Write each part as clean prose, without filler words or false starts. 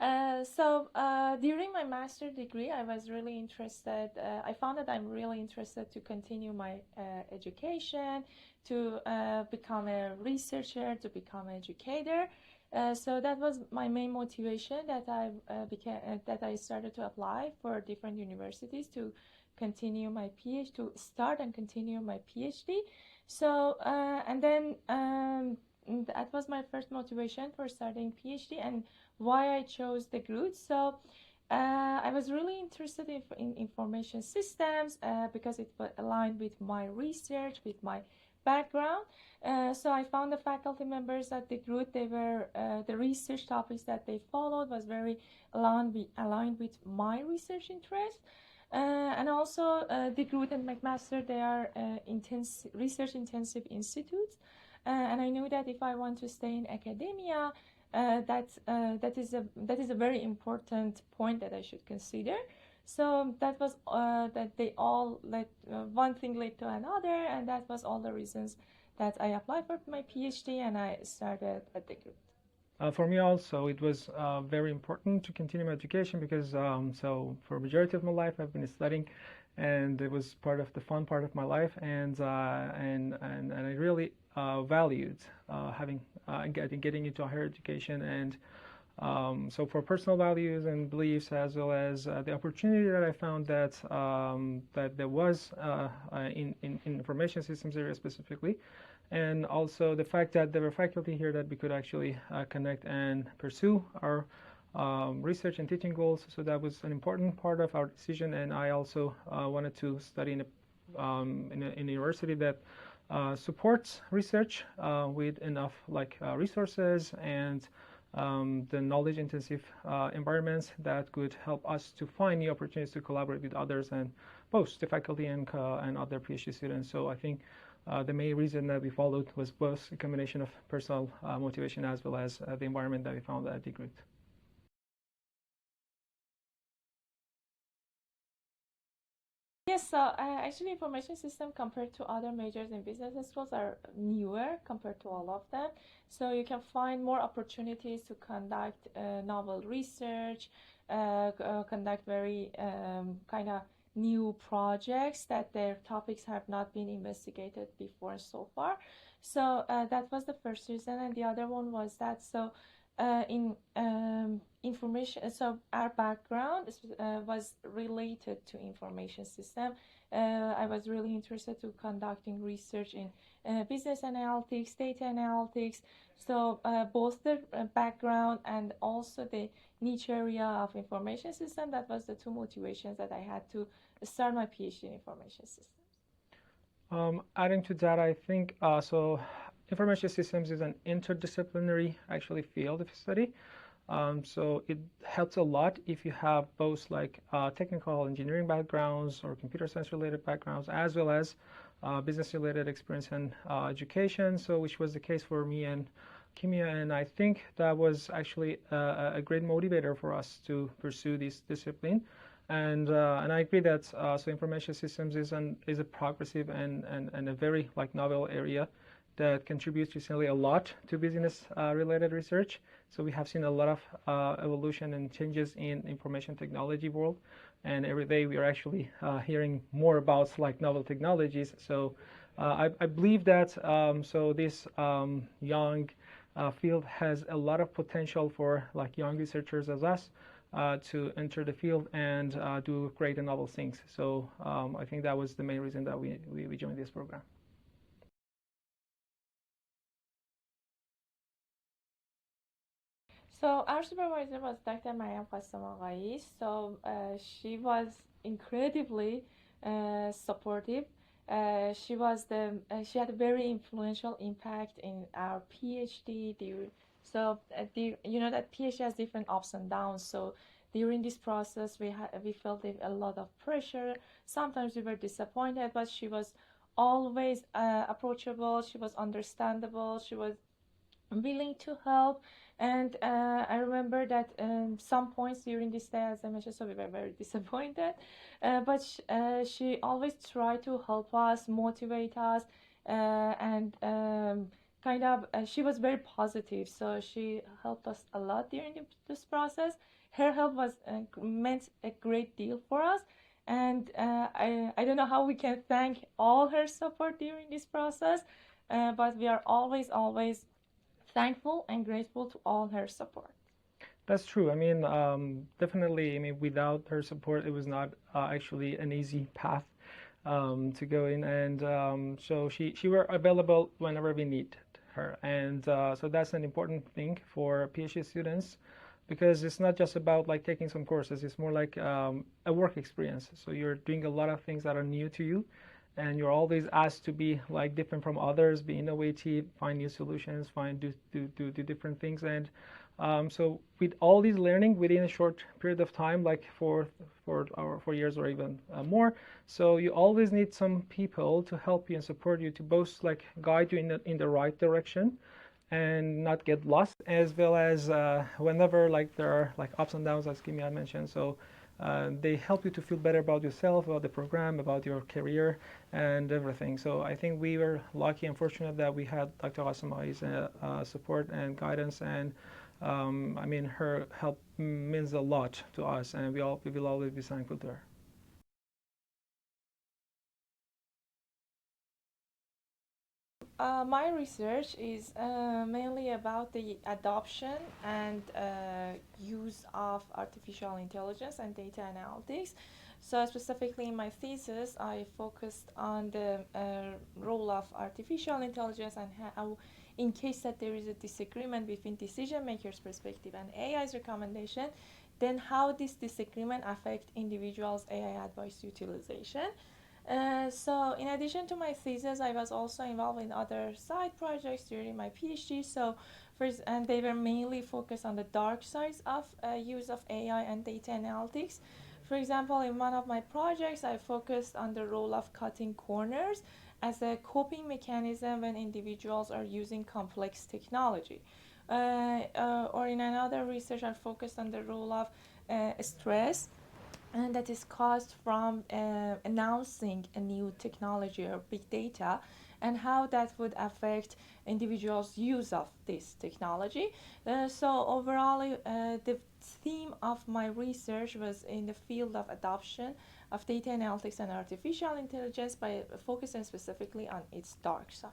During my master's degree, I was really interested. I found that I'm really interested to continue my education, to become a researcher, to become an educator. So that was my main motivation that I started to apply for different universities to continue my PhD, to start and continue my PhD. That was my first motivation for starting PhD and why I chose DeGroote. I was really interested in information systems because it aligned with my research, with my background. I found the faculty members at DeGroote, the research topics that they followed was very aligned with my research interest. And also DeGroote and McMaster, they are research intensive institutes. And I knew that if I want to stay in academia, that is a very important point that I should consider. So that was that they all led one thing led to another, and that was all the reasons that I applied for my PhD and I started at DeGroote. For me also, it was very important to continue my education because so for a majority of my life I've been studying, and it was part of the fun part of my life, and I really valued getting into higher education, and so for personal values and beliefs, as well as the opportunity that I found that there was in information systems area specifically, and also the fact that there were faculty here that we could actually connect and pursue our research and teaching goals. So that was an important part of our decision, and I also wanted to study in a university that supports research with enough resources and the knowledge intensive environments that could help us to find new opportunities to collaborate with others and both the faculty and other PhD students. So I think the main reason that we followed was both a combination of personal motivation as well as the environment that we found at DeGroote. Yes, actually information system compared to other majors in business schools are newer compared to all of them. So you can find more opportunities to conduct novel research, conduct very kind of new projects that their topics have not been investigated before so far. That was the first reason, and the other one was that in information, so our background was related to information system. I was really interested to conducting research in business analytics, data analytics. Both the background and also the niche area of information system, that was the two motivations that I had to start my PhD in information systems. Adding to that, I think information systems is an interdisciplinary actually field of study. So it helps a lot if you have both technical engineering backgrounds or computer science related backgrounds, as well as business related experience and education. So which was the case for me and Kimia, and I think that was actually a great motivator for us to pursue this discipline. And I agree that so information systems is a progressive and a very novel area that contributes recently a lot to business related research. So we have seen a lot of evolution and changes in information technology world, and every day we are actually hearing more about novel technologies. So I believe that so this young field has a lot of potential for young researchers as us to enter the field and do great and novel things. So I think that was the main reason that we joined this program. So our supervisor was Dr. Mariam Qassam. She was incredibly supportive. She had a very influential impact in our PhD. You know that PhD has different ups and downs. So during this process, we felt a lot of pressure. Sometimes we were disappointed, but she was always approachable. She was understandable. She was willing to help. And I remember that some points during this day, as I mentioned, so we were very disappointed. But she always tried to help us, motivate us, and kind of she was very positive, so she helped us a lot during this process. Her help was meant a great deal for us, and I don't know how we can thank all her support during this process, but we are always thankful and grateful to all her support. That's true. I mean, definitely. I mean, without her support, it was not actually an easy path to go in, and so she were available whenever we need her, and so that's an important thing for PhD students because it's not just about like taking some courses. It's more like a work experience. So you're doing a lot of things that are new to you, and you're always asked to be like different from others, be innovative, find new solutions, find do different things, and so with all these learning within a short period of time, like 4 years or even more, so you always need some people to help you and support you to both like guide you in the right direction and not get lost, as well as whenever like there are like ups and downs, as Kimia mentioned. So they help you to feel better about yourself, about the program, about your career, and everything. So I think we were lucky and fortunate that we had Dr. Qasimai's support and guidance, and I mean, her help means a lot to us, and we will always be thankful to her. My research is mainly about the adoption and use of artificial intelligence and data analytics. So specifically in my thesis, I focused on the role of artificial intelligence and how, in case that there is a disagreement between decision makers' perspective and AI's recommendation, then how this disagreement affect individuals' AI advice utilization. So in addition to my thesis, I was also involved in other side projects during my PhD. So first, and they were mainly focused on the dark sides of use of AI and data analytics. For example, in one of my projects, I focused on the role of cutting corners as a coping mechanism when individuals are using complex technology. Or in another research, I focused on the role of stress and that is caused from announcing a new technology or big data and how that would affect individuals' use of this technology. So overall, the theme of my research was in the field of adoption of data analytics and artificial intelligence by focusing specifically on its dark side.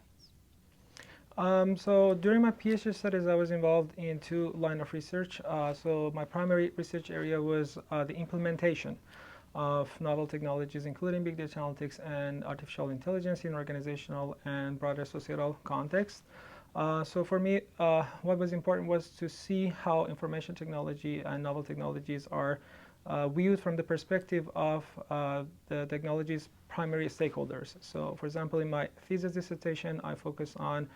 So during my PhD studies, I was involved in two line of research. So my primary research area was the implementation of novel technologies, including big data analytics and artificial intelligence in organizational and broader societal context. So for me, what was important was to see how information technology and novel technologies are viewed from the perspective of the technology's primary stakeholders. So for example, in my thesis dissertation, I focused on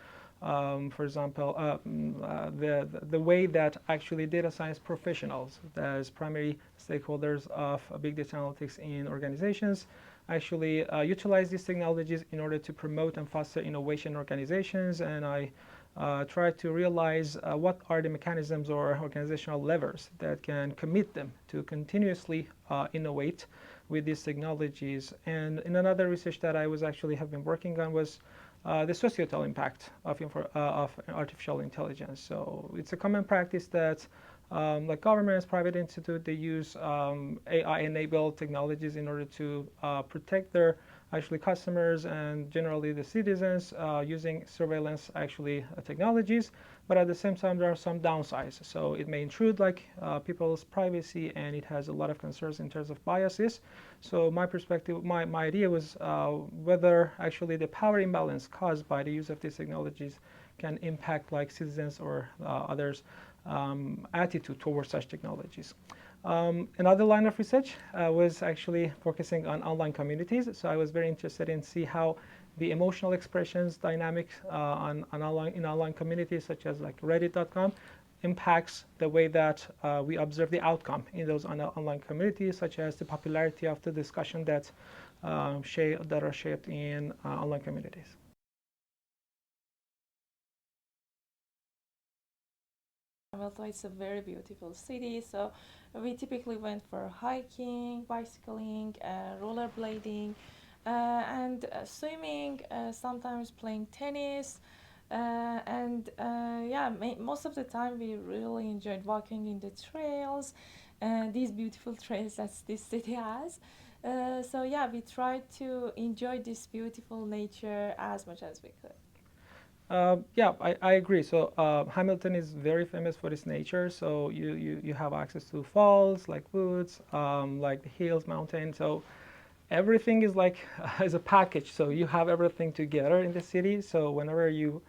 for example, the way that actually data science professionals, as primary stakeholders of big data analytics in organizations, actually utilize these technologies in order to promote and foster innovation in organizations. And I try to realize what are the mechanisms or organizational levers that can commit them to continuously innovate with these technologies. And in another research that I was actually have been working on was the societal impact of artificial intelligence. So it's a common practice that like governments, private institutes, they use AI-enabled technologies in order to protect their actually customers and generally the citizens using surveillance actually technologies. But at the same time, there are some downsides. So it may intrude like people's privacy, and it has a lot of concerns in terms of biases. So my perspective, my idea was whether actually the power imbalance caused by the use of these technologies can impact like citizens or others' attitude towards such technologies. Another line of research was actually focusing on online communities. So I was very interested in see how the emotional expressions dynamics in online communities such as like Reddit.com impacts the way that we observe the outcome in those online communities, such as the popularity of the discussion that are shaped in online communities. Although it's a very beautiful city, so we typically went for hiking, bicycling, rollerblading, and swimming, sometimes playing tennis, Yeah, most of the time we really enjoyed walking in the trails, these beautiful trails that this city has. So yeah, we tried to enjoy this beautiful nature as much as we could. Yeah, I agree. So Hamilton is very famous for its nature. So you have access to falls, like woods, like the hills, mountains. So everything is like as a package. So you have everything together in the city. So whenever you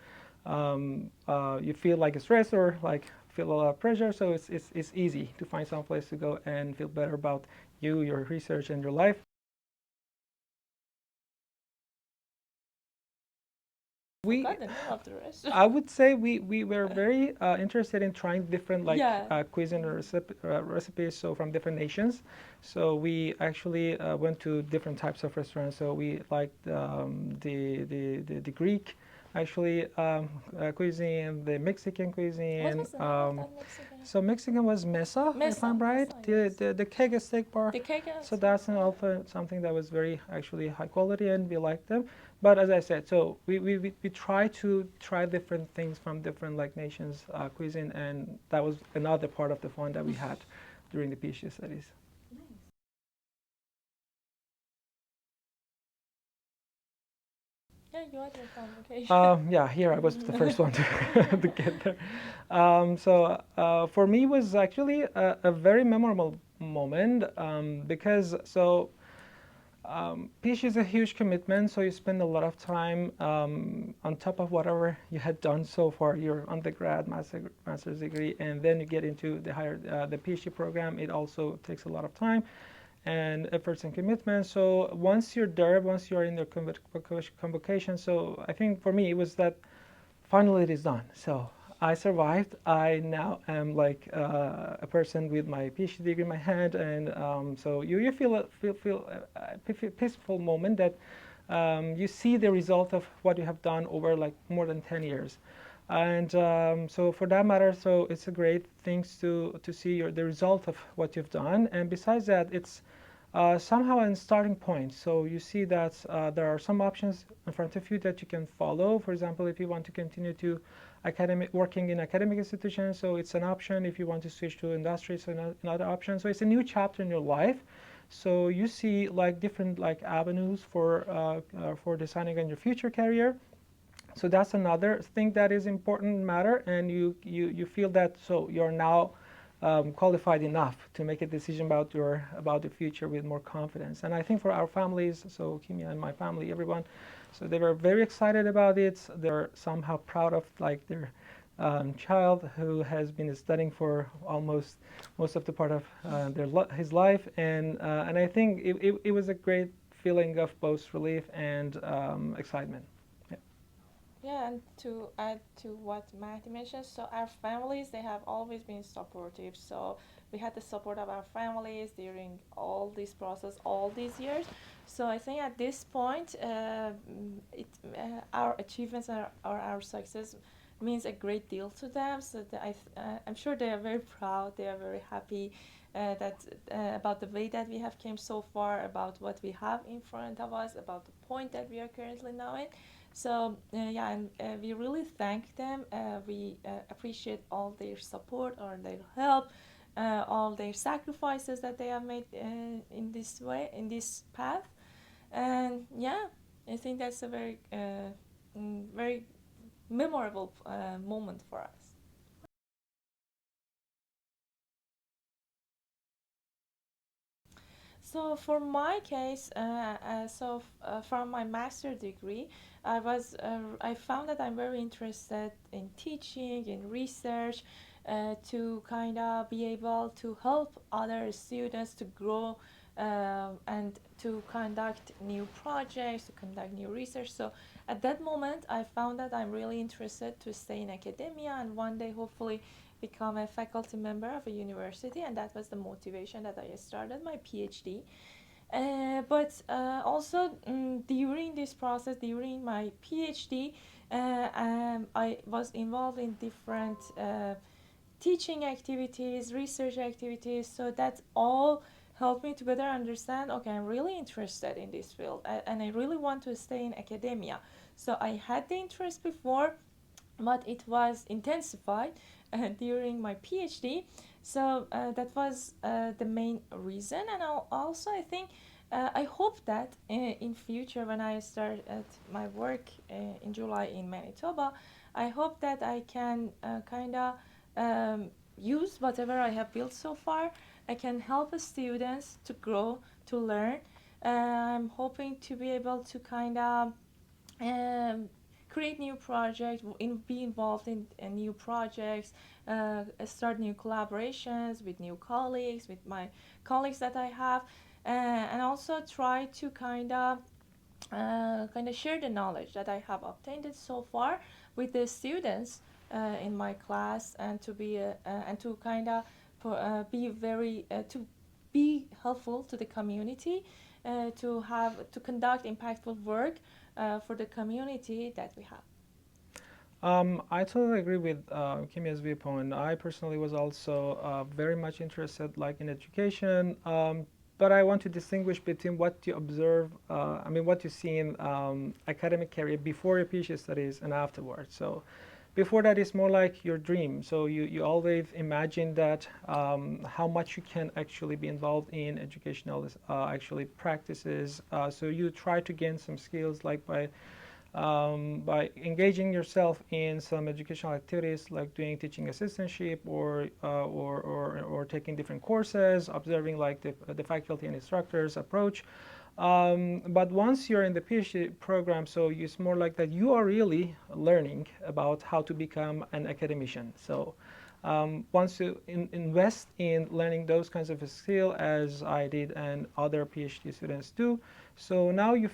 feel like stress or like feel a lot of pressure, so it's easy to find some place to go and feel better about you, your research, and your life. We Forgot the name of the restaurant. I would say we were very interested in trying different like Yeah. cuisine or recipes, so from different nations. So we actually went to different types of restaurants. So we liked the Greek actually cuisine, the Mexican What cuisine. was the name of that Mexican? So Mexican was mesa, if Mesa, I'm right, Mesa, yes. the keg steak bar. The cake So and that's yeah. also something that was very actually high quality, and we liked them. But as I said, so we try to try different things from different like nations cuisine, and that was another part of the fun that we had during the PhD studies. Yeah, you had your convocation. Yeah, here I was the first one to, to get there. For me, it was actually a very memorable moment because PhD is a huge commitment, so you spend a lot of time on top of whatever you had done so far, your undergrad, master's degree, and then you get into the PhD program. It also takes a lot of time and efforts and commitment. So once you're there, once you're in your convocation, so I think for me it was that finally it is done. So I survived. I now am like a person with my PhD degree in my hand, and so you feel a peaceful moment that you see the result of what you have done over like more than 10 years. And so for that matter, so it's a great thing to see the result of what you've done. And besides that, it's somehow a starting point. So you see that there are some options in front of you that you can follow. For example, if you want to continue to working in academic institutions, so it's an option. If you want to switch to industry, so another option. So it's a new chapter in your life. So you see like different like avenues for deciding on your future career. So that's another thing that is important matter, and you feel that so you're now qualified enough to make a decision about the future with more confidence. And I think for our families, so Kimia and my family, everyone, so they were very excited about it. They're somehow proud of like their child who has been studying for almost most of the part of his life, and I think it was a great feeling of both relief and excitement. Yeah. Yeah, and to add to what Mahdi mentioned, so our families, they have always been supportive. So we had the support of our families during all this process, all these years. So I think at this point, our achievements or our success means a great deal to them. So I'm sure they are very proud. They are very happy that about the way that we have came so far, about what we have in front of us, about the point that we are currently now in. So yeah, and we really thank them. We appreciate all their support or their help, all their sacrifices that they have made in this way, in this path. And yeah, I think that's a very memorable moment for us. So for my case, from my master degree, I found that I'm very interested in teaching, in research, to kind of be able to help other students to grow and to conduct new projects, to conduct new research. So at that moment, I found that I'm really interested to stay in academia and one day hopefully become a faculty member of a university, and that was the motivation that I started my PhD. But also during this process, during my PhD, I was involved in different teaching activities, research activities. So that all helped me to better understand. Okay, I'm really interested in this field, and I really want to stay in academia. So I had the interest before, but it was intensified during my PhD. So that was the main reason. And also I think I hope that in future when I start at my work in July in Manitoba, I hope that I can kind of use whatever I have built so far. I can help students to grow, to learn. I'm hoping to be able to kind of um, create new projects, be involved in new projects, start new collaborations with new colleagues, with my colleagues that I have, and also try to kind of share the knowledge that I have obtained so far with the students in my class, and to be and to kind of be very to be helpful to the community, to conduct impactful work for the community that we have. I totally agree with Kimia's viewpoint. I personally was also very much interested, like in education, but I want to distinguish between what you observe, what you see in academic career before your PhD studies and afterwards. So, before that is more like your dream. So you always imagine that how much you can actually be involved in educational actually practices. So you try to gain some skills like by engaging yourself in some educational activities like doing teaching assistantship or taking different courses, observing like the faculty and instructors approach. But once you're in the PhD program, so it's more like that you are really learning about how to become an academician. So once you invest in learning those kinds of skills, as I did and other PhD students do, so now you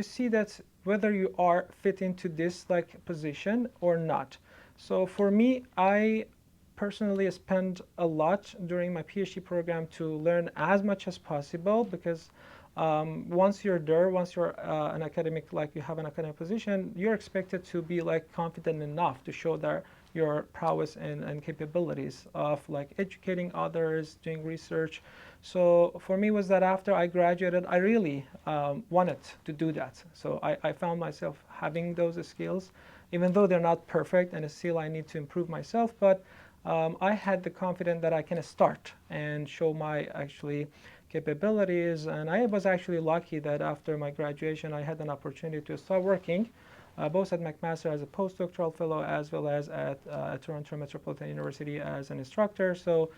see that whether you are fit into this like position or not. So for me, I personally spend a lot during my PhD program to learn as much as possible, because once you're there, once you're an academic, like you have an academic position, you're expected to be like confident enough to show that your prowess and capabilities of like educating others, doing research. So for me was that after I graduated, I really wanted to do that. So I found myself having those skills, even though they're not perfect and still I need to improve myself, but I had the confidence that I can start and show my actually capabilities. And I was actually lucky that after my graduation, I had an opportunity to start working both at McMaster as a postdoctoral fellow as well as at Toronto Metropolitan University as an instructor. So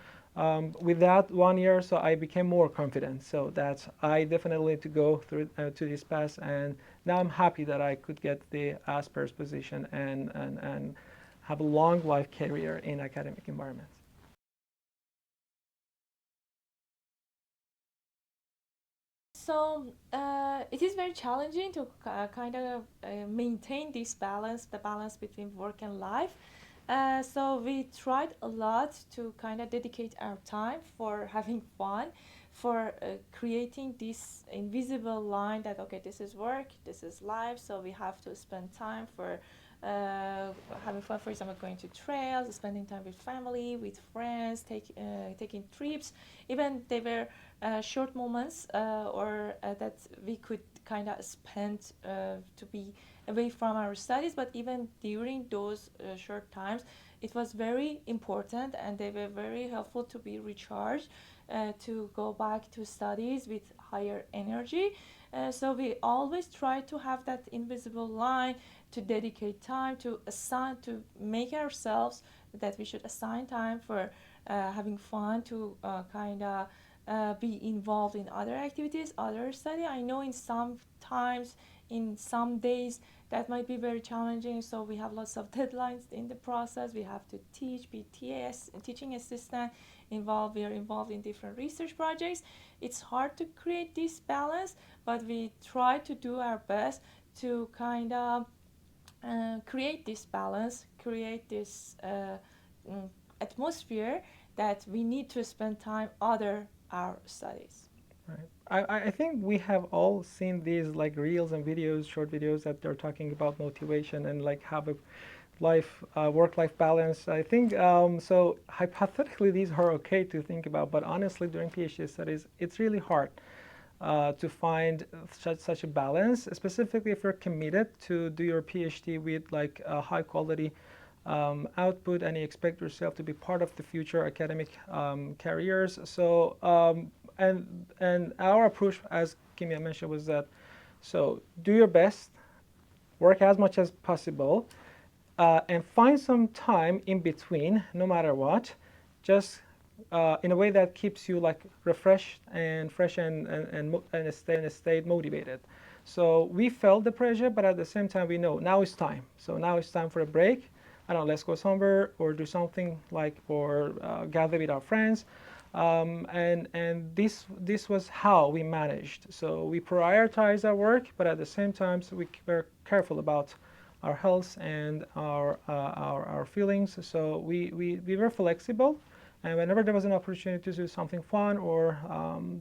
with that 1 year, so I became more confident. So that I definitely need to go through to this path, and now I'm happy that I could get the Asper's position and have a long life career in academic environments. So it is very challenging to kind of maintain this balance, the balance between work and life. So we tried a lot to kind of dedicate our time for having fun, for creating this invisible line that okay, this is work, this is life. So we have to spend time for having fun. For example, going to trails, spending time with family, with friends, taking trips. Even they were short moments or that we could kind of spend to be away from our studies, but even during those short times it was very important and they were very helpful to be recharged, to go back to studies with higher energy. So we always try to have that invisible line, to dedicate time, to assign, to make ourselves that we should assign time for having fun, to kind of be involved in other activities, other study. I know in some times, in some days, that might be very challenging. So we have lots of deadlines in the process. We have to teach, be TAS, teaching assistant, involved. We are involved in different research projects. It's hard to create this balance, but we try to do our best to kind of create this balance, create this atmosphere that we need to spend time other our studies. Right. I think we have all seen these like reels and videos, short videos that they're talking about motivation and like have a life, work-life balance. I think so. Hypothetically, these are okay to think about, but honestly, during PhD studies, it's really hard. to find such a balance, specifically if you're committed to do your PhD with like a high quality output and you expect yourself to be part of the future academic careers. So and our approach, as Kimia mentioned, was that so do your best, work as much as possible, and find some time in between, no matter what, just in a way that keeps you like refreshed and fresh and stay motivated. So we felt the pressure, but at the same time we know now it's time. So now it's time for a break. I don't know, let's go somewhere or do something like or gather with our friends. And this was how we managed. So we prioritized our work, but at the same time so we were careful about our health and our feelings. So we were flexible, and whenever there was an opportunity to do something fun or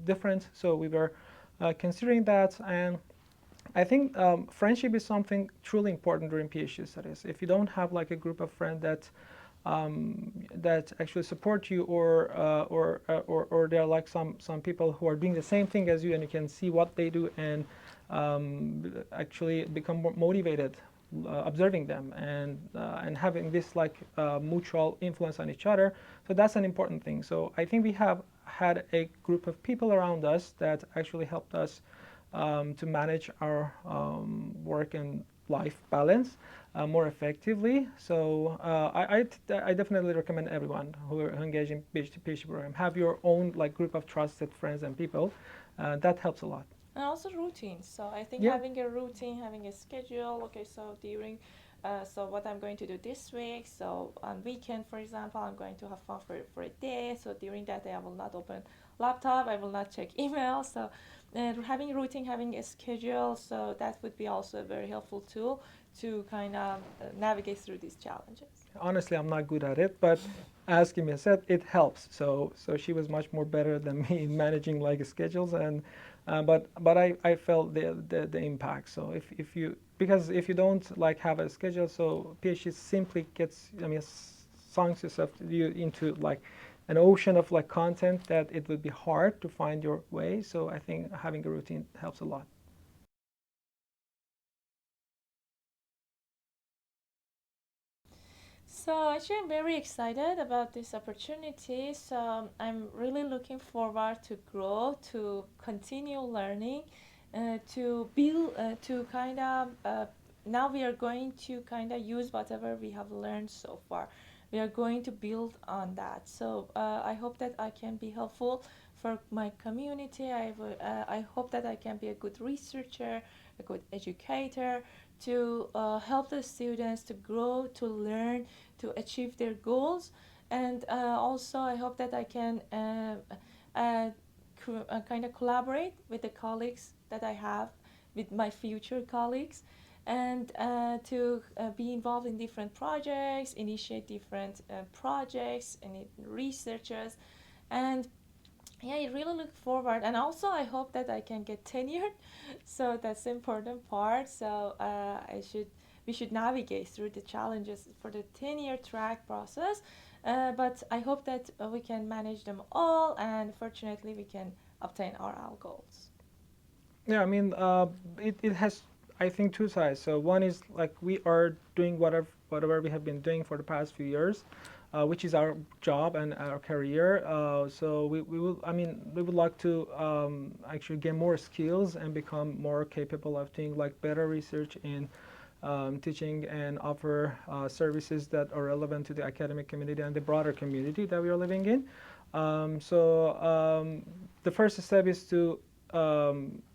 different, so we were considering that. And I think friendship is something truly important during PhD studies. If you don't have like a group of friends that actually support you, or there are like some people who are doing the same thing as you, and you can see what they do and actually become more motivated observing them and having this like mutual influence on each other. So that's an important thing. So I think we have had a group of people around us that actually helped us to manage our work and life balance more effectively. So I definitely recommend everyone who are engaged in PhD program have your own like group of trusted friends and people. That helps a lot. And also routines. So I think Yeah. having a routine, having a schedule. Okay, so during, so what I'm going to do this week. So on weekend, for example, I'm going to have fun for a day. So during that day, I will not open laptop. I will not check email. So having a routine, having a schedule. So that would be also a very helpful tool to kind of navigate through these challenges. Honestly, I'm not good at it, but as Kimia said, it helps. So she was much more better than me in managing like schedules, and but I felt the impact. So if you because if you don't like have a schedule, so PhD simply gets sinks yourself you into like an ocean of like content that it would be hard to find your way. So I think having a routine helps a lot. So actually, I'm very excited about this opportunity. So I'm really looking forward to grow, to continue learning, to build, to kind of. Now we are going to kind of use whatever we have learned so far. We are going to build on that. So I hope that I can be helpful for my community. I hope that I can be a good researcher, a good educator, to help the students to grow, to learn, to achieve their goals. And also I hope that I can uh, kind of collaborate with the colleagues that I have, with my future colleagues, and to be involved in different projects, initiate different projects and researchers. And yeah, I really look forward, and also I hope that I can get tenured. So that's the important part. So I should we should navigate through the challenges for the tenure track process. But I hope that we can manage them all, and fortunately we can obtain our goals. Yeah, I mean, it has, I think, two sides. So one is like we are doing whatever we have been doing for the past few years, which is our job and our career. So we will, I mean, we would like to actually gain more skills and become more capable of doing like better research in teaching and offer services that are relevant to the academic community and the broader community that we are living in. The first step is to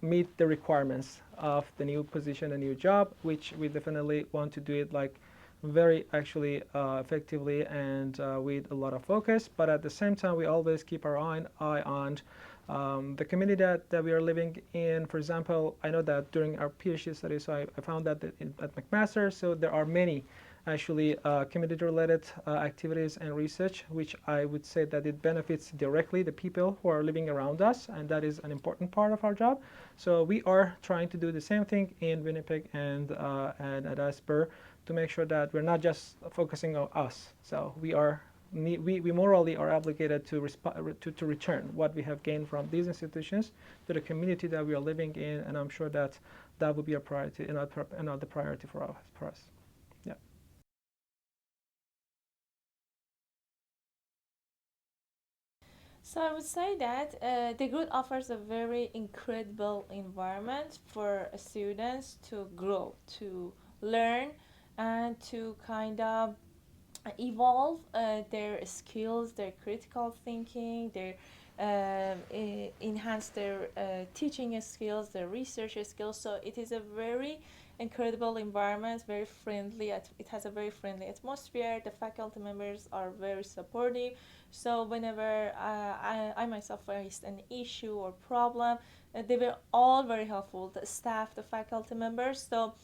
meet the requirements of the new position, a new job, which we definitely want to do it like very actually effectively and with a lot of focus. But at the same time, we always keep our eye on the community that we are living in. For example, I know that during our PhD studies, so I found that at McMaster, so there are many actually community-related activities and research, which I would say that it benefits directly the people who are living around us, and that is an important part of our job. So we are trying to do the same thing in Winnipeg and at Asper to make sure that we're not just focusing on us. So we are we morally are obligated to return what we have gained from these institutions to the community that we are living in, and I'm sure that that would be a priority, another priority for us. Yeah. So I would say that DeGroote offers a very incredible environment for students to grow, to learn, and to kind of evolve their skills, their critical thinking, their enhance their teaching skills, their research skills. So it is a very incredible environment, very friendly. It has a very friendly atmosphere. The faculty members are very supportive. So whenever I myself faced an issue or problem, they were all very helpful. The staff, the faculty members. So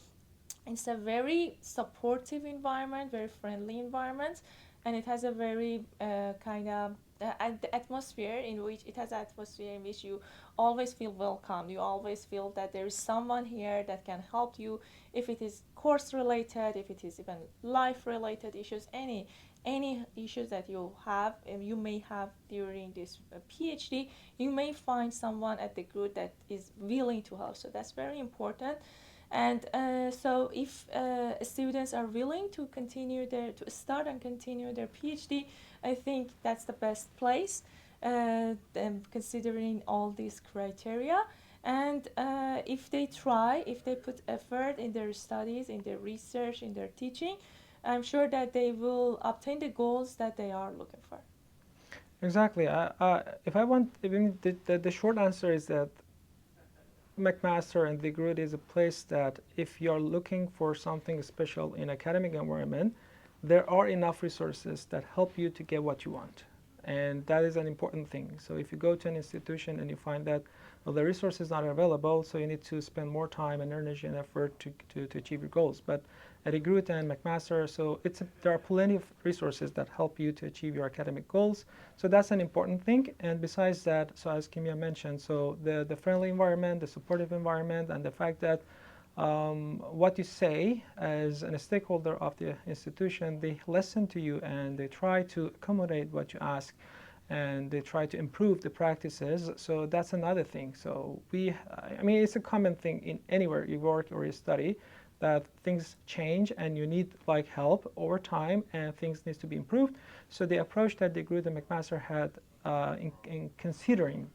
it's a very supportive environment, very friendly environment, and it has a very kind of atmosphere in which it has atmosphere in which you always feel welcome. You always feel that there is someone here that can help you, if it is course related, if it is even life related issues, any issues that you have and you may have during this PhD, you may find someone at the group that is willing to help. So that's very important. And so if students are willing to to start and continue their PhD, I think that's the best place, considering all these criteria. And if they try, if they put effort in their studies, in their research, in their teaching, I'm sure that they will obtain the goals that they are looking for. Exactly. If I want, I mean, the short answer is that McMaster and DeGroote is a place that if you're looking for something special in academic environment, there are enough resources that help you to get what you want. And that is an important thing. So if you go to an institution and you find that, well, the resource is not available, so you need to spend more time and energy and effort to achieve your goals. But at DeGroote and McMaster, so there are plenty of resources that help you to achieve your academic goals. So that's an important thing. And besides that, so as Kimia mentioned, so the friendly environment, the supportive environment, and the fact that what you say as a stakeholder of the institution, they listen to you and they try to accommodate what you ask and they try to improve the practices. So that's another thing. So I mean, it's a common thing in anywhere you work or you study, that things change and you need like help over time and things needs to be improved. So the approach that DeGroote and McMaster had in considering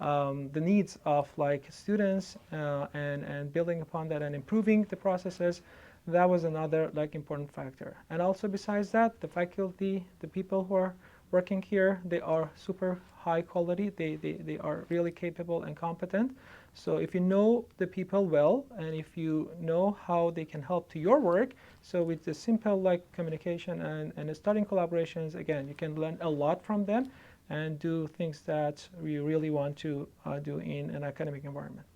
the needs of like students and building upon that and improving the processes, that was another like important factor. And also besides that, the faculty, the people who are working here, they are super high quality. They are really capable and competent. So if you know the people well and if you know how they can help to your work, so with the simple like communication and starting collaborations, again, you can learn a lot from them and do things that we really want to do in an academic environment.